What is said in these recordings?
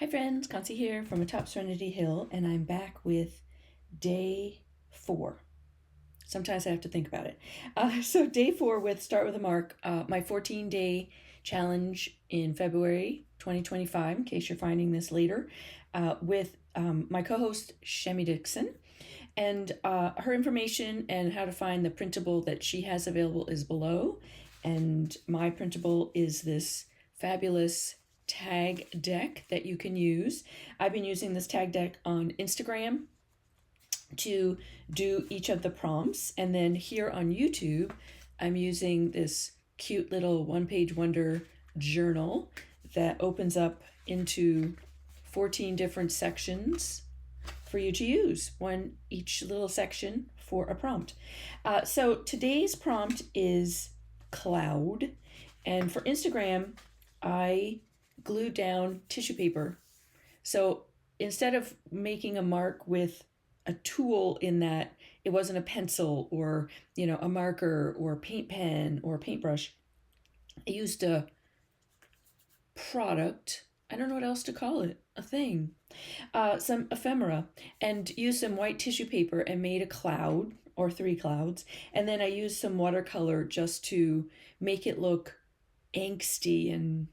Hi friends, Concy here from atop Serenity Hill, and I'm back with day 4. Sometimes I have to think about it. So day 4 with Start With a Mark, my 14-day challenge in February 2025, in case you're finding this later, with my co-host Shemi Dixon. And her information and how to find the printable that she has available is below. And my printable is this fabulous tag deck that you can use. I've been using this tag deck on Instagram to do each of the prompts. And then here on YouTube, I'm using this cute little one-page wonder journal that opens up into 14 different sections for you to use, one each little section for a prompt. So today's prompt is cloud. And for Instagram, I glued down tissue paper. So instead of making a mark with a tool in that it wasn't a pencil or, a marker or a paint pen or a paintbrush, I used a product. I don't know what else to call it, a thing. Some ephemera, and used some white tissue paper and made a cloud or 3 clouds. And then I used some watercolor just to make it look angsty and,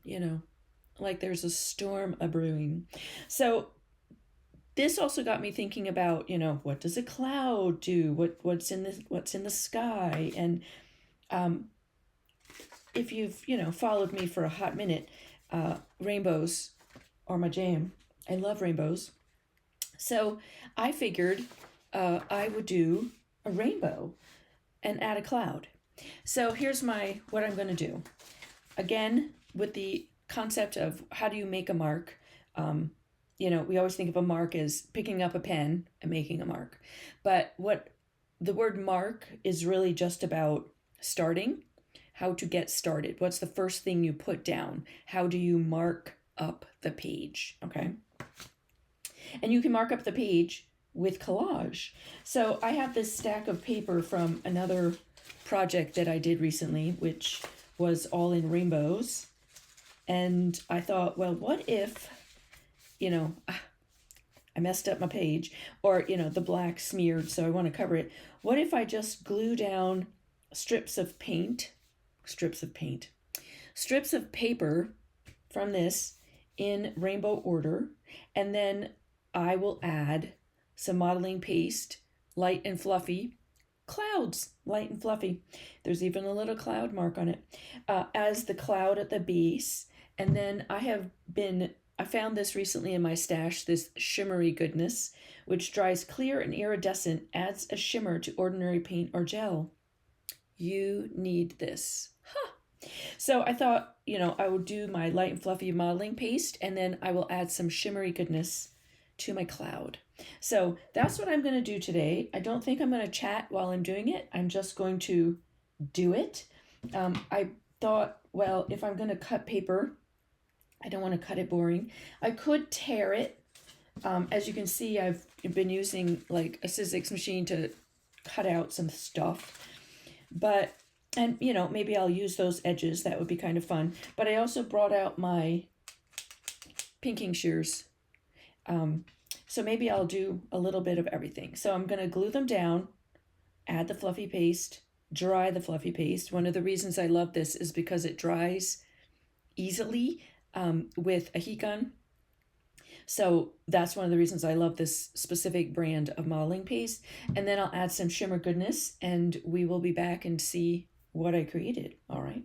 like there's a storm a brewing. So this also got me thinking about, what does a cloud do? What's in the sky? And if you've, followed me for a hot minute, rainbows are my jam. I love rainbows. So I figured I would do a rainbow and add a cloud. So here's what I'm going to do. Again, with the concept of how do you make a mark, we always think of a mark as picking up a pen and making a mark. But what the word mark is really just about starting, how to get started. What's the first thing you put down? How do you mark up the page? Okay. And you can mark up the page with collage. So I have this stack of paper from another project that I did recently, which was all in rainbows. And I thought, well, what if, I messed up my page, or, the black smeared, so I want to cover it. What if I just glue down strips of paper from this in rainbow order, and then I will add some modeling paste, light and fluffy, clouds, light and fluffy. There's even a little cloud mark on it, as the cloud at the base. And then I found this recently in my stash, this shimmery goodness, which dries clear and iridescent, adds a shimmer to ordinary paint or gel. You need this. Huh. So I thought, I would do my light and fluffy modeling paste, and then I will add some shimmery goodness to my cloud. So that's what I'm going to do today. I don't think I'm going to chat while I'm doing it. I'm just going to do it. I thought, well, if I'm going to cut paper, I don't want to cut it boring. I could tear it. As you can see, I've been using like a Sizzix machine to cut out some stuff. And maybe I'll use those edges. That would be kind of fun. But I also brought out my pinking shears. So maybe I'll do a little bit of everything. So I'm going to glue them down, add the fluffy paste, dry the fluffy paste. One of the reasons I love this is because it dries easily with a heat gun. So that's one of the reasons I love this specific brand of modeling paste. And then I'll add some shimmer goodness, and we will be back and see what I created. All right.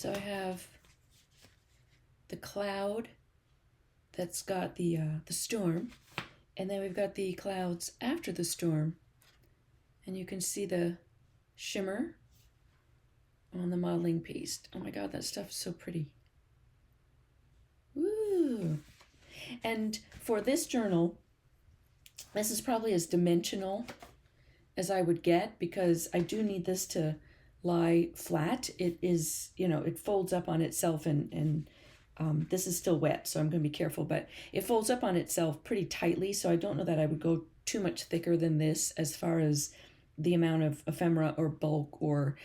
So I have the cloud that's got the storm, and then we've got the clouds after the storm. And you can see the shimmer on the modeling paste. Oh my God, that stuff is so pretty. Woo! And for this journal, this is probably as dimensional as I would get because I do need this to lie flat. It is, it folds up on itself and this is still wet, so I'm going to be careful, but it folds up on itself pretty tightly, so I don't know that I would go too much thicker than this as far as the amount of ephemera or bulk or,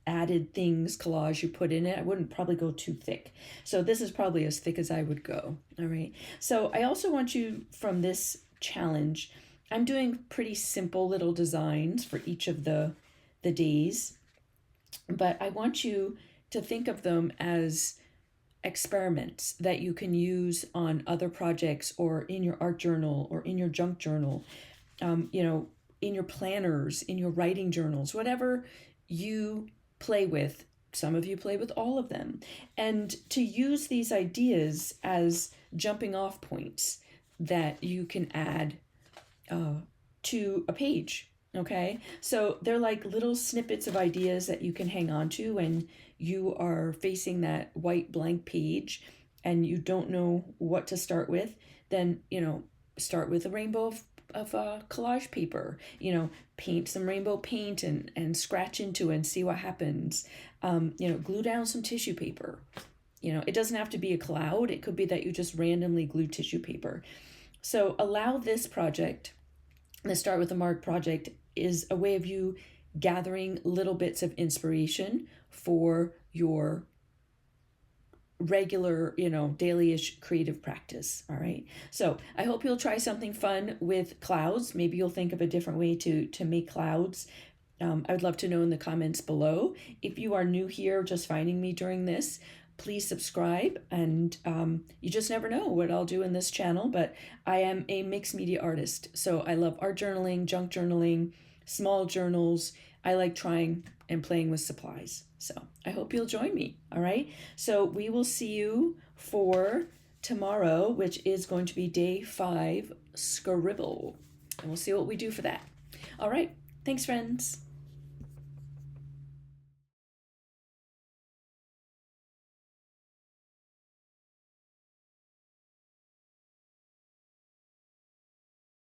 added things, collage you put in it. I wouldn't probably go too thick. So this is probably as thick as I would go. All right. So I also want you from this challenge, I'm doing pretty simple little designs for each of the days, but I want you to think of them as experiments that you can use on other projects or in your art journal or in your junk journal, in your planners, in your writing journals, whatever you play with. Some of you play with all of them. And to use these ideas as jumping off points that you can add to a page. Okay, so they're like little snippets of ideas that you can hang on to when you are facing that white blank page and you don't know what to start with. Then, start with a rainbow of collage paper, paint some rainbow paint and scratch into it and see what happens. Glue down some tissue paper. It doesn't have to be a cloud. It could be that you just randomly glue tissue paper. So allow this project, the Start with a Mark project, is a way of you gathering little bits of inspiration for your regular, daily-ish creative practice. All right. So I hope you'll try something fun with clouds. Maybe you'll think of a different way to make clouds. I would love to know in the comments below. If you are new here, just finding me during this, please subscribe, and you just never know what I'll do in this channel, but I am a mixed media artist. So I love art journaling, junk journaling, small journals. I like trying and playing with supplies. So I hope you'll join me. All right. So we will see you for tomorrow, which is going to be day 5, Scribble. And we'll see what we do for that. All right. Thanks, friends.